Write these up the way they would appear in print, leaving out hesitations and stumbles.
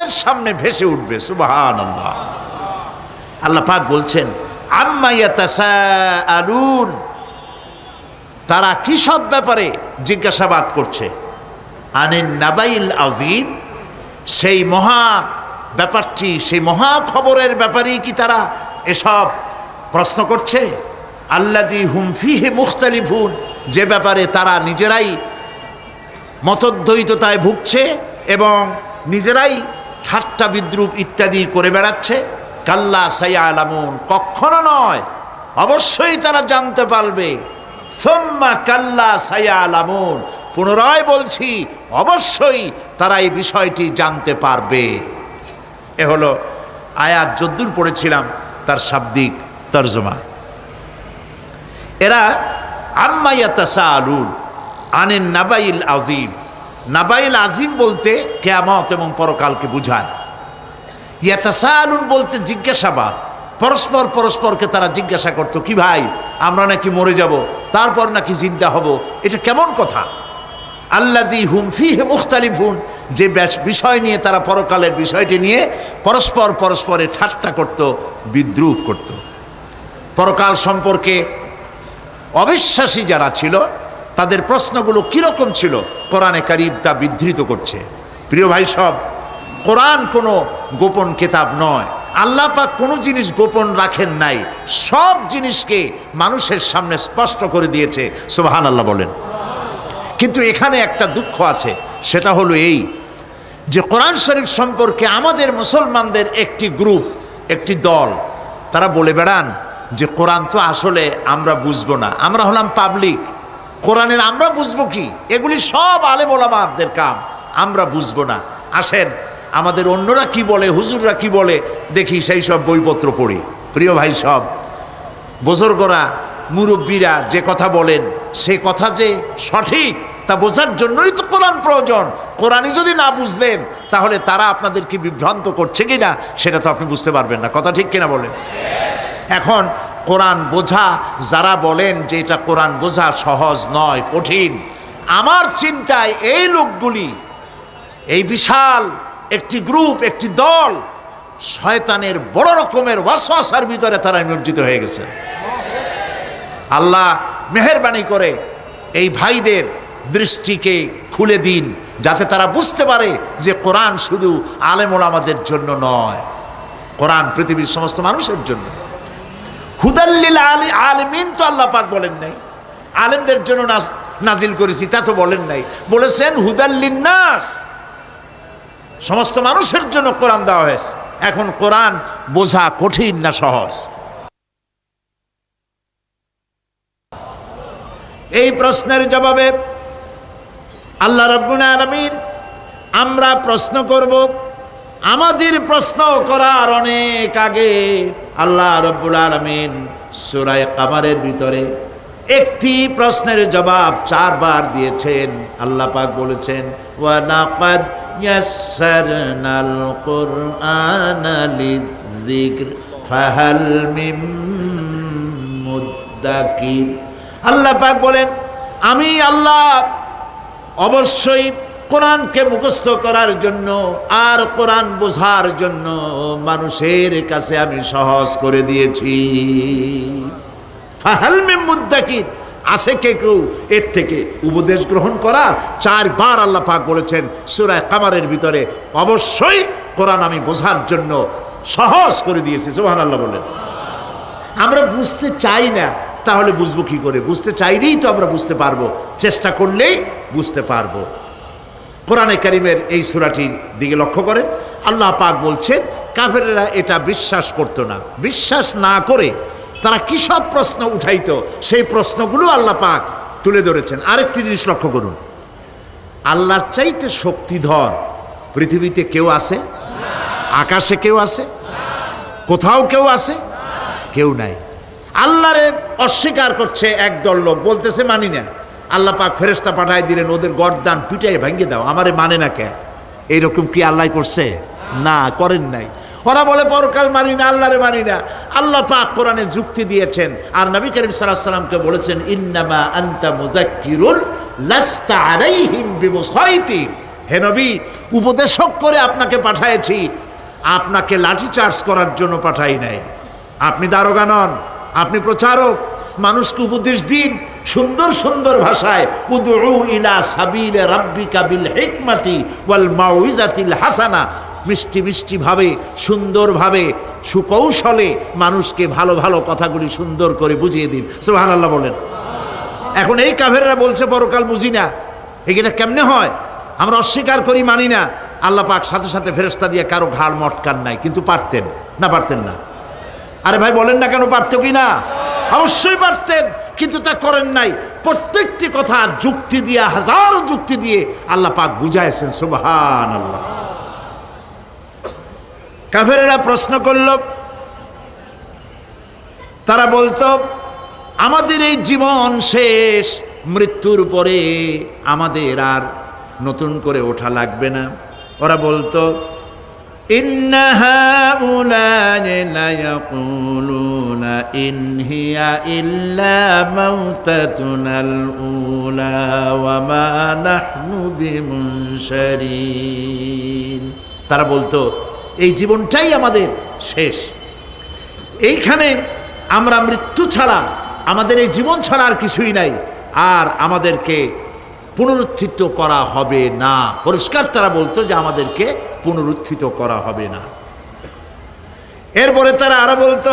সামনে ভেসে উঠবে। সুবহানাল্লাহ। আল্লাহ পাক বলছেন আম্মা ইয়াতাসাআলুন, তারা কি সব ব্যাপারে জিজ্ঞাসাবাদ করছে? আনিন নাবাইল আযীম, সেই মহা ব্যাপারটি, সেই মহা খবরের ব্যাপারেই কি তারা এসব প্রশ্ন করছে? আল্লাযী হুম ফীহি মুখতালিফুন, যে ব্যাপারে তারা নিজেরাই মতদ্বৈততায় ভুগছে এবং নিজেরাই ঠাট্টা বিদ্রুপ ইত্যাদি করে বেড়াচ্ছে। কাল্লা সায়ালামুন, কখনো নয়, অবশ্যই তারা জানতে পারবে। সুম্মা কাল্লা সায়ালামুন, পুনরায় বলছি অবশ্যই তারা এই বিষয়টি জানতে পারবে। এ হলো আয়াত যদ্দূর পড়েছিলাম তার শাব্দিক তর্জমা। এরা আম্মা ইয়াতাসাআলুন আনিন নাবাইল আযীম, নাবাইল আযীম বলতে কিয়ামত এবং পরকালকে বোঝায়। ইয়াতাসাআলুন বলতে জিজ্ঞাসাবাদ, পরস্পর পরস্পরকে তারা জিজ্ঞাসা করতো, কি ভাই আমরা নাকি মরে যাব, তারপর নাকি জিন্দা হব, এটা কেমন কথা? আল্লাযী হুম ফীহি মুখতালিফুন, যে বিষয় নিয়ে তারা পরকালের বিষয়টি নিয়ে পরস্পর পরস্পরে ঠাট্টা করত, বিদ্রুপ করত। পরকাল সম্পর্কে অবিশ্বাসী যারা ছিল তাদের প্রশ্নগুলো কিরকম ছিল কোরআনে কারীম তা বিধৃত করছে। প্রিয় ভাই সব, কোরআন কোনো গোপন কিতাব নয়। আল্লাহ পাক কোনো জিনিস গোপন রাখেন নাই, সব জিনিসকে মানুষের সামনে স্পষ্ট করে দিয়েছে। সুবহানাল্লাহ বলেন। কিন্তু এখানে একটা দুঃখ আছে, সেটা হলো এই যে কোরআন শরীফ সম্পর্কে আমাদের মুসলমানদের একটি গ্রুপ, একটি দল, তারা বলে বেড়ান যে কোরআন তো আসলে আমরা বুঝবো না, আমরা হলাম পাবলিক, কোরআনের আমরা বুঝবো কি, এগুলি সব আলেম ওলামাদের কাম, আমরা বুঝবো না। আসেন আমাদের অন্যরা কি বলে, হুজুররা কি বলে দেখি, সেই সব বইপত্র পড়ি। প্রিয় ভাই সব, বুজুর্গরা মুরব্বীরা যে কথা বলেন সে কথা যে সঠিক তা বোঝার জন্যই তো কোরআন প্রয়োজন। কোরআনই যদি না বুঝলেন তাহলে তারা আপনাদেরকে বিভ্রান্ত করছে কিনা সেটা তো আপনি বুঝতে পারবেন না। কথা ঠিক কিনা বলেন? এখন কোরআন বোঝা যারা বলেন যে এটা কোরআন বোঝা সহজ নয়, কঠিন, আমার চিন্তায় এই লোকগুলি, এই বিশাল একটি গ্রুপ, একটি দল, শয়তানের বড় রকমের ওয়াসওয়াসার ভিতরে তারা নিমজ্জিত হয়ে গেছে। আল্লাহ মেহেরবানি করে এই ভাইদের দৃষ্টিকে খুলে দিন, যাতে তারা বুঝতে পারে যে কোরআন শুধু আলেম ওলামাদের জন্য নয়, কোরআন পৃথিবীর সমস্ত মানুষের জন্য। হুদাল্লিল আলিমিন তো আল্লাহ পাক বলেন নাই আলেমদের জন্য নাজিল করেছি, তা তো বলেন নাই, বলেছেন হুদাল্লিন নাস, সমস্ত মানুষের জন্য কোরআন দেওয়া হয়েছে। এখন কোরআন বোঝা কঠিন না সহজ? এই প্রশ্নের জবাবে আল্লাহ রাব্বুল আলামিন, আমরা প্রশ্ন করব, আমাদের প্রশ্ন করার অনেক আগে আল্লাহ রাব্বুল আলামিন সূরা কামারের ভিতরে একটি প্রশ্নের জবাব 4 বার দিয়েছেন। আল্লাহ পাক বলেছেন ওয়া লাকাদ ইয়াসসারনাল কুরআনা লিযিকর ফাহাল মিন মুদ্দাকির। আল্লাহ পাক বলেন, আমি আল্লাহ অবশ্যই কোরআনকে মুখস্থ করার জন্য আর কোরআন বোঝার জন্য মানুষের কাছে আমি সহজ করে দিয়েছি। ফাহাল মিন মুদ্দাকির, আছে কে কেউ এর থেকে উপদেশ গ্রহণ করা? 4 বার আল্লাহ পাক বলেছেন সূরা কামারের ভিতরে, অবশ্যই কোরআন আমি বোঝার জন্য সহজ করে দিয়েছি। সুবহানাল্লাহ বলেন। আমরা বুঝতে চাই না, তাহলে বুঝবো কি করে? বুঝতে চাইলেই তো আমরা বুঝতে পারবো, চেষ্টা করলেই বুঝতে পারবো। কোরআনে কারীমের এই সূরাটির দিকে লক্ষ্য করেন, আল্লাহ পাক বলছেন কাফেরেরা এটা বিশ্বাস করতো না, বিশ্বাস না করে তারা কি সব প্রশ্ন উঠাইতো, সেই প্রশ্নগুলো আল্লাহ পাক তুলে ধরেছেন। আরেকটি জিনিস লক্ষ্য করুন, আল্লাহর চাইতে শক্তিধর পৃথিবীতে কেউ আছে? আকাশে কেউ আছে? কোথাও কেউ আছে? কেউ নাই। আল্লাহরে অস্বীকার করছে একদল লোক, বলতেছে মানি না। আল্লাহ পাক ফেরেশতা পাঠায় দিলেন, ওদের গর্দান পিটাই ভাঙ্গে দাও, আমারে মানে না কে? এইরকম কি আল্লাহ করছে? না, করেন নাই। ওরা বলে পরকাল মানি না, আল্লাহরে মানি না। আল্লাহ পাক কোরআনে যুক্তি দিয়েছেন আর নবী করিম সাল্লাল্লাহু আলাইহি ওয়াসাল্লামকে বলেছেন ইন্নামা আনতা মুযাক্কিরুন লাস্তা আলাইহিম বিমুসাইতির। হে নবী, উপদেশক করে আপনাকে পাঠাইছি, আপনাকে লাঠি চার্জ করার জন্য পাঠাই নাই। আপনি দারোগা নন, আপনি প্রচারক। মানুষকে উপদেশ দিন সুন্দর সুন্দর ভাষায়। উদউ ইলা সাবিলে রাব্বিকা বিল হিকমাতি ওয়াল মাউইজাতিল হাসানা, মিষ্টি মিষ্টি ভাবে, সুন্দরভাবে, সুকৌশলে মানুষকে ভালো ভালো কথাগুলি সুন্দর করে বুঝিয়ে দিন। সুবহানাল্লাহ বলেন। এখন এই কাফেররা বলছে পরকাল বুঝি না। এটা কেমনে হয়? আমরা অস্বীকার করি, মানি না। আল্লাহ পাক সাথে সাথে ফেরেশতা দিয়ে কারো ঘাড় মটকান নাই, কিন্তু পারতেন না? পারতেন না? আরে ভাই বলেন না কেন, পারত কি না? অবশ্যই পারতেন, কিন্তু তা করেন নাই। প্রত্যেকটি কথা যুক্তি দিয়ে, হাজারো যুক্তি দিয়ে আল্লাহ পাক বুঝাইছেন। সুবহানাল্লাহ। কাফেরেরা প্রশ্ন করল, তারা বলতো আমাদের এই জীবন শেষ, মৃত্যুর পরে আমাদের আর নতুন করে ওঠা লাগবে না। ওরা বলতো ইন্না হাউলানি লা ইয়াকুলুনা ইন হিয়া ইল্লা মাউতাতুনাল উলা ওয়া মা নাহনু বিমুনশারিন। তারা বলতো এই জীবনটাই আমাদের শেষ, এইখানে আমরা মৃত্যু ছাড়া, আমাদের এই জীবন ছাড়া আর কিছুই নাই, আর আমাদেরকে পুনরুত্থিত করা হবে না। পরিষ্কার তারা বলতো যে আমাদেরকে পুনরুত্থিত করা হবে না। এরপরে তারা আরো বলতো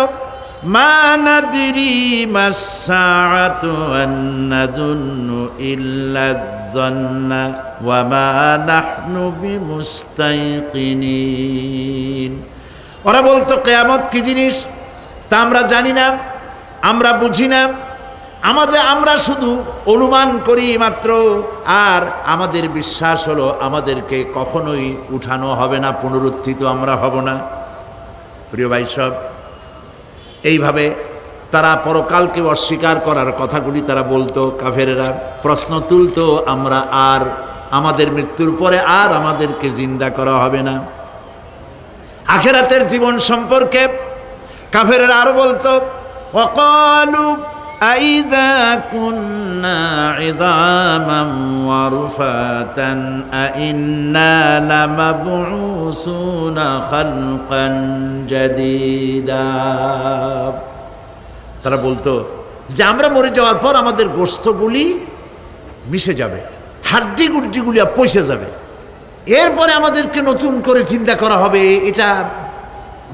মা নাদরি মাসসাআতু ওয়ান নাযুন্নু ইল্লা যান্না ওয়া মা নাহনু বিমুস্তাইকিনিন। ওরা বলতো কিয়ামত কি জিনিস তা আমরা জানি না, আমরা বুঝি না, আমরা শুধু অনুমান করি মাত্র, আর আমাদের বিশ্বাস হলো আমাদেরকে কখনোই উঠানো হবে না, পুনরুত্থিত আমরা হব না। প্রিয় ভাই সব, এইভাবে তারা পরকালকে অস্বীকার করার কথাগুলি তারা বলতো। কাফেরেরা প্রশ্ন তুলতো আমরা আর আমাদের মৃত্যুর পরে আর আমাদেরকে জিন্দা করা হবে না। আখিরাতের জীবন সম্পর্কে কাফেরেরা আরো বলতো ওয়াকালু আইযা কুন্না ইযামান ওয়া রুফাতান আইন্না লামাবউসুনা খালকান জাদীদা। তারা বলতো যে আমরা মরে যাওয়ার পর আমাদের গোশতগুলি মিশে যাবে, হাড্ডি গুড্ডিগুলি পচে যাবে, এরপরে আমাদেরকে নতুন করে চিন্তা করা হবে। এটা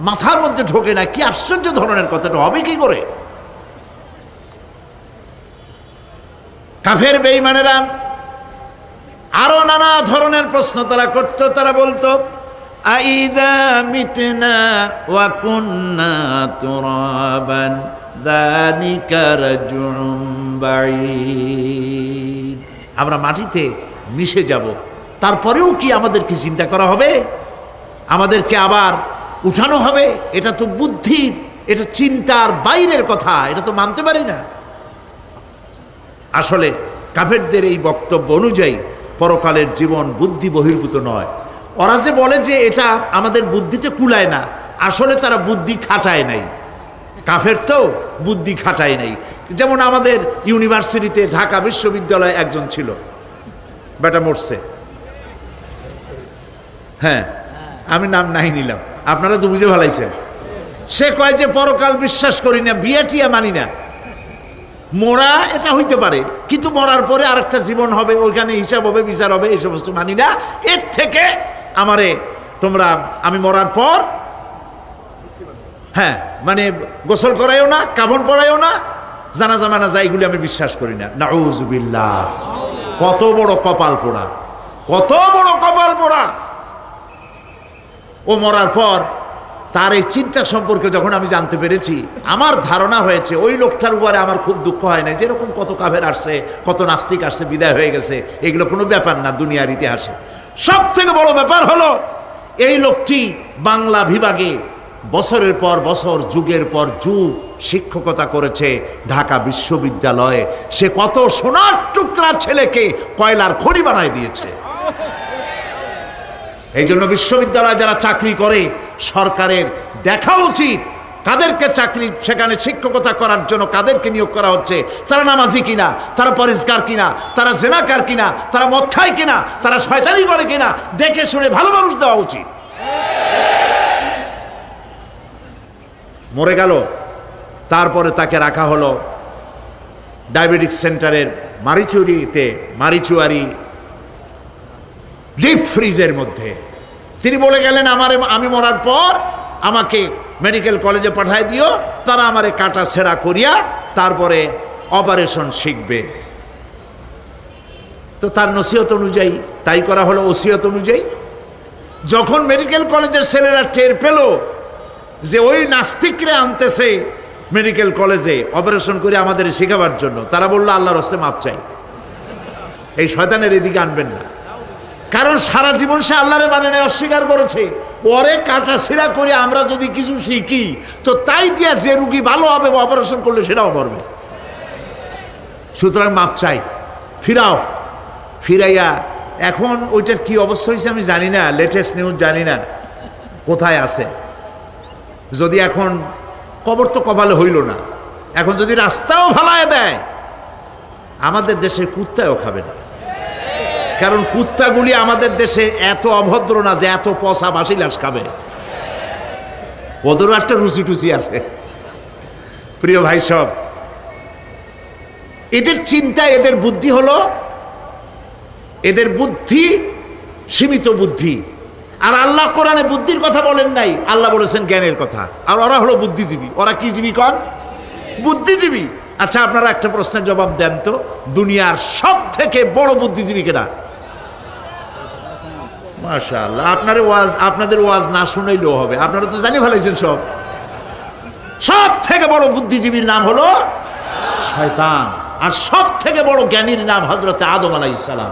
মাথার মধ্যে ঢোকে না। কি আশ্চর্য ধরনের কথাটা, হবে কি করে? কাফের বেঈমানেরা আরো নানা ধরনের প্রশ্ন তারা করত। তারা বলতো আইদা মিতনা ওয়া কুন্না তুরাবান যালিকা রাজউম বাঈদ। আমরা মাটিতে মিশে যাব, তারপরেও কি আমাদেরকে চিন্তা করা হবে, আমাদেরকে আবার উঠানো হবে? এটা তো বুদ্ধির, এটা চিন্তার বাইরের কথা, এটা তো মানতে পারি না। আসলে কাফেরদের এই বক্তব্য অনুযায়ী পরকালের জীবন বুদ্ধি বহির্ভূত নয়। ওরা যে বলে যে এটা আমাদের বুদ্ধিতে কুলায় না, আসলে তারা বুদ্ধি খাটায় নাই। কাফের তো বুদ্ধি খাটায় নাই। যেমন আমাদের ইউনিভার্সিটিতে ঢাকা বিশ্ববিদ্যালয়ে একজন ছিল, বেটা মরছে। হ্যাঁ, আমি নাম নাই নিলাম, আপনারা তো বুঝে ভালাইছেন। সে কয় যে পরকাল বিশ্বাস করি না, বিয়া টিয়া মানি না। মরা এটা হইতে পারে, কিন্তু মরার পরে আরেকটা জীবন হবে, ওইখানে হিসাব হবে, বিচার হবে, এই সমস্ত মানি না। এর থেকে আমি মরার পর হ্যাঁ মানে গোসল করাইও না, কাফন পরাইও না, জানাজা মানাজা এইগুলি আমি বিশ্বাস করি না। নাউযুবিল্লাহ। কত বড় কপাল পোড়া, কত বড় কপাল পোড়া! ও মরার পর তার এই চিন্তা সম্পর্কে যখন আমি জানতে পেরেছি, আমার ধারণা হয়েছে ওই লোকটার উপরে আমার খুব দুঃখ হয় না। যেরকম কত কাফের আসছে, কত নাস্তিক আসছে, বিদায় হয়ে গেছে, এগুলো কোনো ব্যাপার না দুনিয়ার ইতিহাসে। সব থেকে বড় ব্যাপার হলো এই লোকটি বাংলা বিভাগে বছরের পর বছর, যুগের পর যুগ শিক্ষকতা করেছে ঢাকা বিশ্ববিদ্যালয়ে। সে কত সোনার টুকরা ছেলেকে কয়লার খনি বানায় দিয়েছে। এই জন্য বিশ্ববিদ্যালয়ে যারা চাকরি করে সরকারের দেখা উচিত কাদেরকে চাকরি সেখানে শিক্ষকতা করার জন্য কাদেরকে নিয়োগ করা হচ্ছে, তারা নামাজি কিনা, তারা পরিষ্কার কিনা, তারা জেনাকার কিনা, তারা মদ খায় কিনা, তারা শয়তানি করে কিনা, দেখে শুনে ভালো মানুষ দেওয়া উচিত। মরে গেল, তারপরে তাকে রাখা হলো ডায়াবেটিক সেন্টারের মারিচুয়ারি ডিপ ফ্রিজের মধ্যে। তিনি বলে গেলেন, আমি মরার পর আমাকে মেডিকেল কলেজে পাঠায় দিও, তারা আমারে কাটা ছেঁড়া করিয়া তারপরে অপারেশন শিখবে। তো তার নসিহত অনুযায়ী তাই করা হলো, ওসিয়ত অনুযায়ী। যখন মেডিকেল কলেজের ছেলেরা টের পেল যে ওই নাস্তিকরে আনতেছে মেডিকেল কলেজে অপারেশন করে আমাদের শেখাবার জন্য, তারা বললো আল্লাহর হস্তে মাপ চাই, এই শয়তানের এদিকে আনবেন না। কারণ সারা জীবন সে আল্লাহরে মানে নাই, অস্বীকার করেছে। পরে কাটা ছিঁড়া করে আমরা যদি কিছু শিখি তো তাই দিয়া যে রুগী ভালো হবে অপারেশন করলে সেটাও মরবে। সুতরাং মাপ চাই, ফিরাইয়া এখন ওইটার কি অবস্থা হয়েছে আমি জানি না, লেটেস্ট নিউজ জানি না কোথায় আছে। যদি এখন কবর তো কপালে হইল না, এখন যদি রাস্তাও ভালায় দেয় আমাদের দেশের কুত্তাও খাবে না। কারণ কুত্তাগুলি আমাদের দেশে এত অভদ্র না যে এত পচা বাসি লাশ খাবে, ওদেরও একটা রুচি টুচি আছে। প্রিয় ভাই সব, এদের চিন্তা, এদের বুদ্ধি হলো, এদের বুদ্ধি সীমিত বুদ্ধি। আর আল্লাহ কোরআনে বুদ্ধির কথা বলেন নাই, আল্লাহ বলেছেন জ্ঞানের কথা। আর ওরা হলো বুদ্ধিজীবী। ওরা কি জীবী কন? বুদ্ধিজীবী। আচ্ছা, আপনারা একটা প্রশ্নের জবাব দেন তো, দুনিয়ার সব থেকে বড় বুদ্ধিজীবী কেডা? মাশাআল্লাহ, আপনাদের ওয়াজ না শুনাইলেও হবে, আপনারা তো জানি ফেলাইছেন সব। সব থেকে বড় বুদ্ধিজীবীর নাম হলো শয়তান। আর সব থেকে বড় জ্ঞানীর নাম হযরত আদম আলাইহিস সালাম।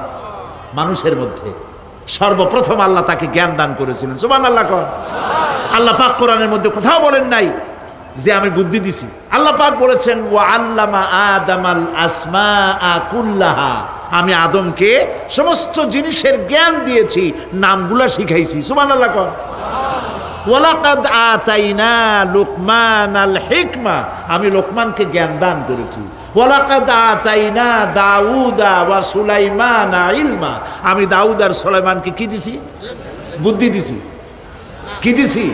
মানুষের মধ্যে সর্বপ্রথম আল্লাহ তাকে জ্ঞান দান করেছিলেন। সুবহানাল্লাহ কন। আল্লাহ পাক কোরআনের মধ্যে কোথাও বলেন নাই যে আমি বুদ্ধি দিছি। আল্লাহ পাক বলেছেন ওয়া আল্লামা আদামাল আসমাআ কুল্লাহা, আমি আদমকে সমস্ত জিনিসের জ্ঞান দিয়েছি, নামগুলা শিখাইছি। সুবহানাল্লাহ কন। ওয়ালাকাদ আতাইনা লুকমানাল হিকমা, আমি লোকমানকে জ্ঞান দান করেছি। ওয়ালাকাদ আতাইনা দাউদা ওয়া সুলাইমানা ইলমা, আমি দাউদ আর সুলাইমানকে কি দিছি? বুদ্ধি দিছি। কি দিছি?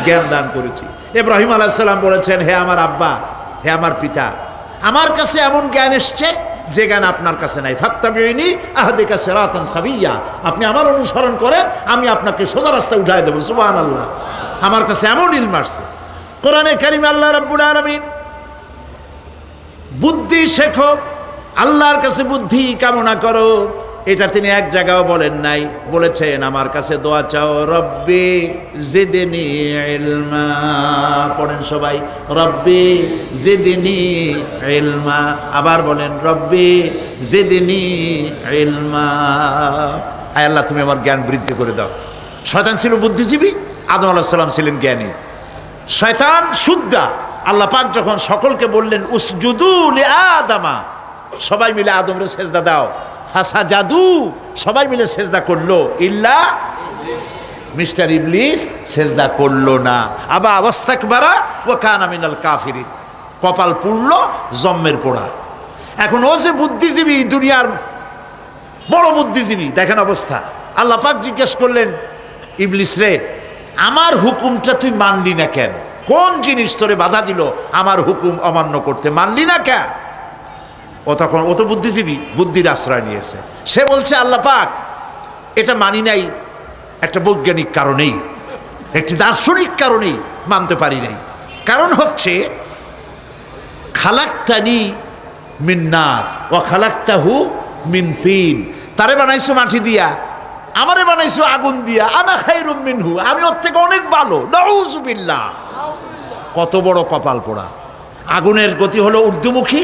জ্ঞান দান করেছি। ইব্রাহিম আলাইহিস সালাম বলেছেন, হে আমার আব্বা, হে আমার পিতা, আমার কাছে এমন জ্ঞান এসছে যে জ্ঞান আপনার কাছে নাই। ফাত্তাবিউনি আহদিকা সিরাতান সাবিয়্যা, আপনি আমার অনুসরণ করেন, আমি আপনাকে সোজা রাস্তায় উঠায় দেব। সুবহানাল্লাহ, আমার কাছে এমন ইলম আসছে। কোরআনে কারিমে আল্লাহ রাব্বুল আলামিন বুদ্ধি শেখো, আল্লাহর কাছে বুদ্ধি কামনা করো, এটা তিনি এক জায়গাও বলেন নাই। বলেছেন আমার কাছে দোয়া চাও, রব্বি জিদনি ইলমা। পড়েন সবাই, রব্বি জিদনি ইলমা। আবার বলেন, রব্বি জিদনি ইলমা। আয় আল্লাহ, তুমি আমার জ্ঞান বৃদ্ধি করে দাও। শয়তান ছিল বুদ্ধিজীবী, আদম আলাইহিস সালাম ছিলেন জ্ঞানী। শয়তান শুদ্ধা। আল্লাহ পাক যখন সকলকে বললেন উসজুদু লিআদামা, সবাই মিলে আদমরে সেজদা দাও, ফাসাজাদু, সবাই মিলে সেজদা করলো, ইল্লা মিস্টার ইবলিস সেজদা করলো না। আবা ওয়াস্তাকবারা ওয়া কানা মিনাল কাফিরিন, কপাল পুড়ল, জম্মের পোড়া। এখন ও যে বুদ্ধিজীবী, দুনিয়ার বড় বুদ্ধিজীবী, দেখেন অবস্থা। আল্লাহ পাক জিজ্ঞেস করলেন, ইবলিস রে, আমার হুকুমটা তুই মানলি না কেন? কোন জিনিস তোরে বাধা দিল আমার হুকুম অমান্য করতে? মানলি না কেন? ও তখন, ও তো বুদ্ধিজীবী, বুদ্ধির আশ্রয় নিয়েছে। সে বলছে, আল্লাহ পাক, এটা মানি নাই একটা বৈজ্ঞানিক কারণেই, একটি দার্শনিক কারণেই মানতে পারি নাই। কারণ হচ্ছে খালাকতানি মিন নার ওয়া খালাকতাহু মিন তিন, তারে বানাইছো মাটি দিয়া, আমারে বানাইছো আগুন দিয়া, আনা খায়রুম মিনহু, আমি ওর থেকে অনেক ভালো। নাউযুবিল্লাহ, কত বড় কপাল পোড়া। আগুনের গতি হলো ঊর্ধ্বমুখী,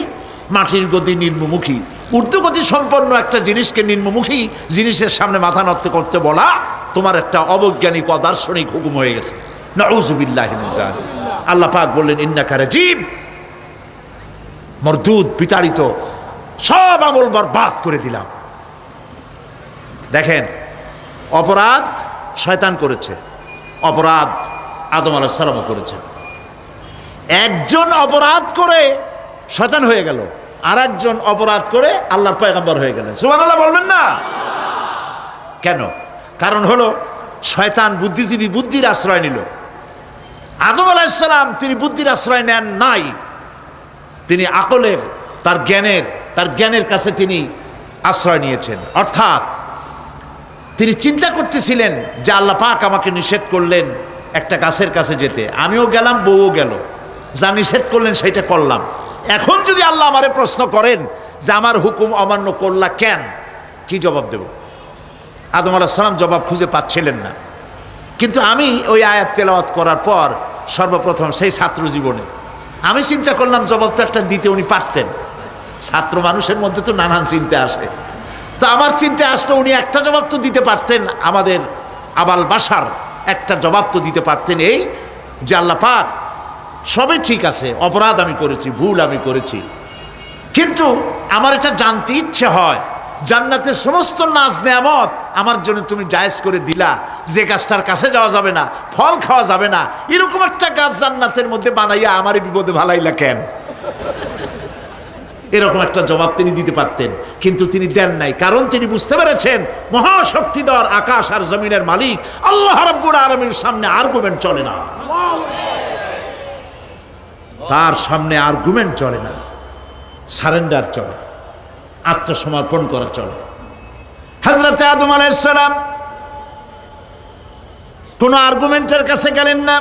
মাটির গতি নিম্নমুখী। ঊর্ধ্বগতি সম্পন্ন একটা জিনিসকে নিম্নমুখী জিনিসের সামনে মাথা নত করতে বলা তোমার একটা অবৈজ্ঞানিক অদার্শনিক হুকুম হয়ে গেছে। নাউযুবিল্লাহি মিন যালিক। আল্লাহ পাক বললেন, ইন্নাকা রাজিম, মরদুদ, বিতাড়িত, সব আমল বরবাদ করে দিলাম। দেখেন, অপরাধ শয়তান করেছে, অপরাধ আদম আলাইহিস সালামও করেছে। একজন অপরাধ করে শয়তান হয়ে গেল, আর একজন অপরাধ করে আল্লাহর পয়গম্বর হয়ে গেলেন। সুবহানাল্লাহ বলবেন না? কেন? কারণ হলো শয়তান বুদ্ধিজীবী, বুদ্ধির আশ্রয় নিল। আদম আলাইহিস সালাম তিনি বুদ্ধির আশ্রয় নেন নাই, তিনি আকলের, তার জ্ঞানের কাছে তিনি আশ্রয় নিয়েছেন। অর্থাৎ তিনি চিন্তা করতেছিলেন যে আল্লাহ পাক আমাকে নিষেধ করলেন একটা গাছের কাছে যেতে, আমিও গেলাম, বউও গেল, যা নিষেধ করলেন সেটা করলাম। এখন যদি আল্লাহ আমারে প্রশ্ন করেন যে আমার হুকুম অমান্য করলা কেন, কি জবাব দেব? আদম আলাইহিস সালাম জবাব খুঁজে পাচ্ছিলেন না। কিন্তু আমি ওই আয়াত তেলাওয়াত করার পর সর্বপ্রথম সেই ছাত্র জীবনে আমি চিন্তা করলাম জবাব তো একটা দিতে উনি পারতেন। ছাত্র মানুষের মধ্যে তো নানান চিন্তা আসে, তো আমার চিন্তা আসলো উনি একটা জবাব তো দিতে পারতেন, আমাদের আবাল বাসার একটা জবাব তো দিতে পারতেন, এই যে আল্লাহ পাক সবই ঠিক আছে, অপরাধ আমি করেছি, ভুল আমি করেছি, কিন্তু আমার এটা জানতে ইচ্ছে হয় জান্নাতের সমস্ত নাজ নেয়ামত আমার জন্য তুমি জায়েজ করে দিলা, যে গাছটার কাছে যাওয়া যাবে না, ফল খাওয়া যাবে না, এরকম একটা গাছ জান্নাতের মধ্যে বানাইয়া আমারই বিপদে ভালাইলা কেন? এরকম একটা জবাব তিনি দিতে পারতেন, কিন্তু তিনি দেন নাই। কারণ তিনি বুঝতে পেরেছেন মহাশক্তিধর আকাশ আর জমিনের মালিক আল্লাহ রাব্বুল আলামিনের সামনে আর্গুমেন্ট চলে না, তার সামনে আর্গুমেন্ট চলে না, সারেন্ডার চলে, আত্মসমর্পণ করা চলে। হযরত আদম আলাইহিস সালাম কোনো আর্গুমেন্টের কাছে গেলেন না,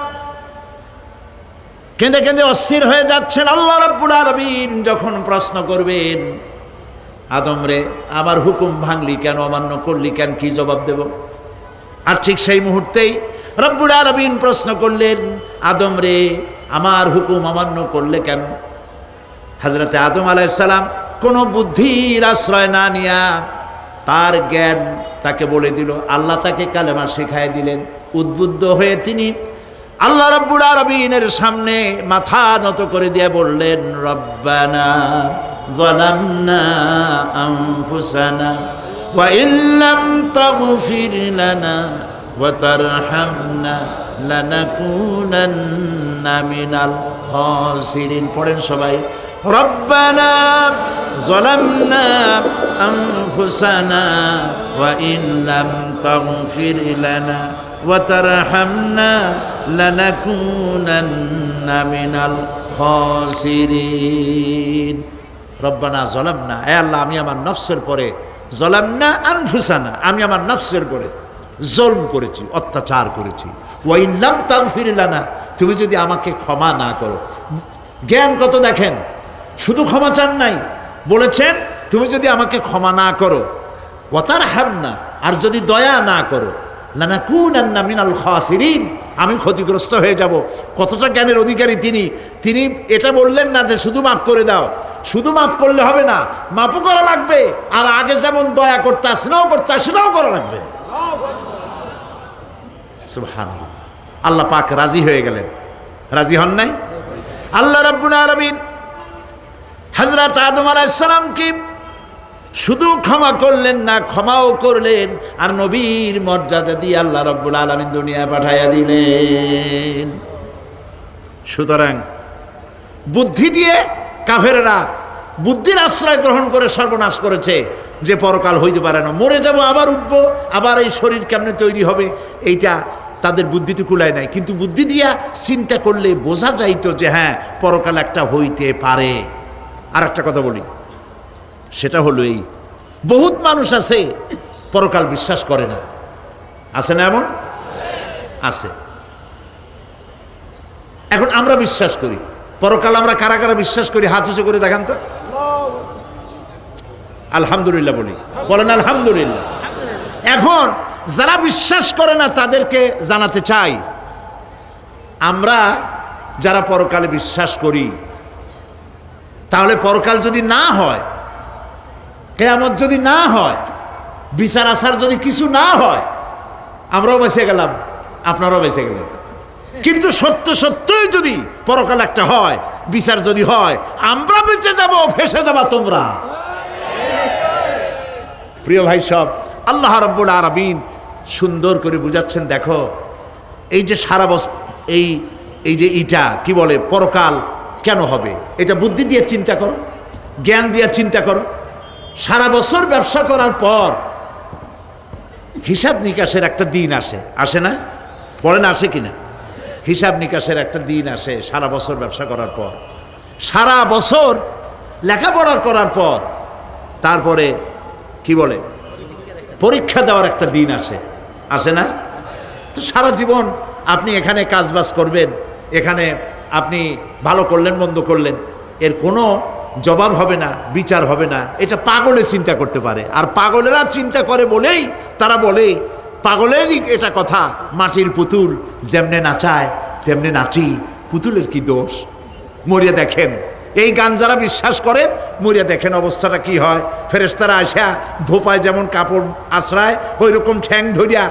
কেঁদে কেঁদে অস্থির হয়ে যাচ্ছেন। আল্লাহ রাব্বুল আলামিন যখন প্রশ্ন করবেন, আদম রে আমার হুকুম ভাঙলি কেন, অমান্য করলি কেন, কি জবাব দেব? আর ঠিক সেই মুহূর্তেই রব্বুল আলামিন প্রশ্ন করলেন, আদম রে আমার হুকুম অমান্য করলে কেন? হযরত আদম আলাইহিস সালাম কোনো বুদ্ধির আশ্রয় না নিয়া তার জ্ঞান তাকে বলে দিল, আল্লাহ তাকে কালেমা শিখাই দিলেন। উদ্বুদ্ধ হয়ে তিনি আল্লাহ রাব্বুল আলামিনের সামনে মাথা নত করে দিয়ে বললেন, রব্বানা যালামনা আনফুসানা ওয়া ইল্লাম তাগফির লানা ওয়া তারহামনা লানাকুনান্না মিনাল খাসিরিন। পড়েন সবাই, রব্বানা যালামনা আনফুসানা ওয়া ইল্লাম তাগফির লানা ওয়া তারহামনা লানাকুনান্না মিনাল খাসিরিন। রব্বানা যালামনা, হে আল্লাহ আমি আমার নফসের পরে, যালামনা আনফুসানা আমি আমার নফসের পরে জুলম করেছি, অত্যাচার করেছি। ওয়া ইল্লাম তাগফির লানা, তুমি যদি আমাকে ক্ষমা না করো। জ্ঞান কত দেখেন, শুধু ক্ষমা চান নাই, বলেছেন তুমি যদি আমাকে ক্ষমা না করো, ওয়া তারহামনা আর যদি দয়া না করো, লানাকুনান্না মিনাল খাসিরিন আমি ক্ষতিগ্রস্ত হয়ে যাব। কতটা জ্ঞানের অধিকারী তিনি! তিনি এটা বললেন না যে শুধু মাফ করে দাও, শুধু মাফ করলে হবে না, মাফও করা লাগবে, আর আগে যেমন দয়া করতে স্নেহ করতে সেটাও করা লাগবে। সুবহানাল্লাহ। আল্লাহ পাক রাজি হয়ে গেলেন, রাজি হন নাই? আল্লাহ রাব্বুল আলামিন হযরত আদম আলাইহিস সালামকে শুধু ক্ষমা করলেন না, ক্ষমাও করলেন, আর নবীর মর্যাদা দিয়ে আল্লাহ রাব্বুল আলামিন দুনিয়ায় পাঠাইয়া দিলেন। সুতরাং বুদ্ধি দিয়ে কাফেররা বুদ্ধির আশ্রয় গ্রহণ করে সর্বনাশ করেছে, যে পরকাল হইতে পারে না, মরে যাব আবার উঠবো, আবার এই শরীর কেমনে তৈরি হবে, এইটা তাদের বুদ্ধিতে কুলায় নাই। কিন্তু বুদ্ধি দিয়া চিন্তা করলে বোঝা যাইতো যে হ্যাঁ পরকাল একটা হইতে পারে। আর একটা কথা বলি, সেটা হলো এই, বহুত মানুষ আছে পরকাল বিশ্বাস করে না, আছে না? এমন আছে। এখন আমরা বিশ্বাস করি পরকাল, আমরা কারা কারা বিশ্বাস করি হাত উঁচু করে দেখান তো। আলহামদুলিল্লাহ বলি, বলেন আলহামদুলিল্লাহ। এখন যারা বিশ্বাস করে না তাদেরকে জানাতে চাই, আমরা যারা পরকালে বিশ্বাস করি, তাহলে পরকাল যদি না হয়, কিয়ামত যদি না হয়, বিচার আচার যদি কিছু না হয়, আমরাও বেঁচে গেলাম, আপনারাও বেঁচে গেলেন। কিন্তু সত্য সত্যই যদি পরকাল একটা হয়, বিচার যদি হয়, আমরা বেঁচে যাব, ফেসে যাবা তোমরা। প্রিয় ভাই সব, আল্লাহ রাব্বুল আলামিন সুন্দর করে বুঝাচ্ছেন। দেখো এই যে সারা বছর এই এই যে ইটা কি বলে পরকাল কেন হবে, এটা বুদ্ধি দিয়ে চিন্তা করো, জ্ঞান দিয়ে চিন্তা করো। সারা বছর ব্যবসা করার পর হিসাব নিকাশের একটা দিন আসে, আসে না? বলেন আসে কিনা? হিসাব নিকাশের একটা দিন আসে সারা বছর ব্যবসা করার পর, সারা বছর লেখাপড়া করার পর, তারপরে কি বলে পরীক্ষা দেওয়ার একটা দিন আসে, আসে না? তো সারা জীবন আপনি এখানে কাজবাজ করবেন, এখানে আপনি ভালো করলেন মন্দ করলেন, এর কোনো জবাব হবে না, বিচার হবে না। এটা পাগলে চিন্তা করতে পারে, আর পাগলেরা চিন্তা করে বলেই তারা বলে, পাগলেরই এটা কথা, মাটির পুতুল যেমনে নাচায় তেমনে নাচি, পুতুলের কি দোষ? মরিয়া দেখেন, এই গান যারা বিশ্বাস করেন মরিয়া দেখেন অবস্থাটা কি হয়। ফেরেশতারা আসা ধোপায় যেমন কাপড় আশ্রায় ওই রকম ঠ্যাং ধরিয়া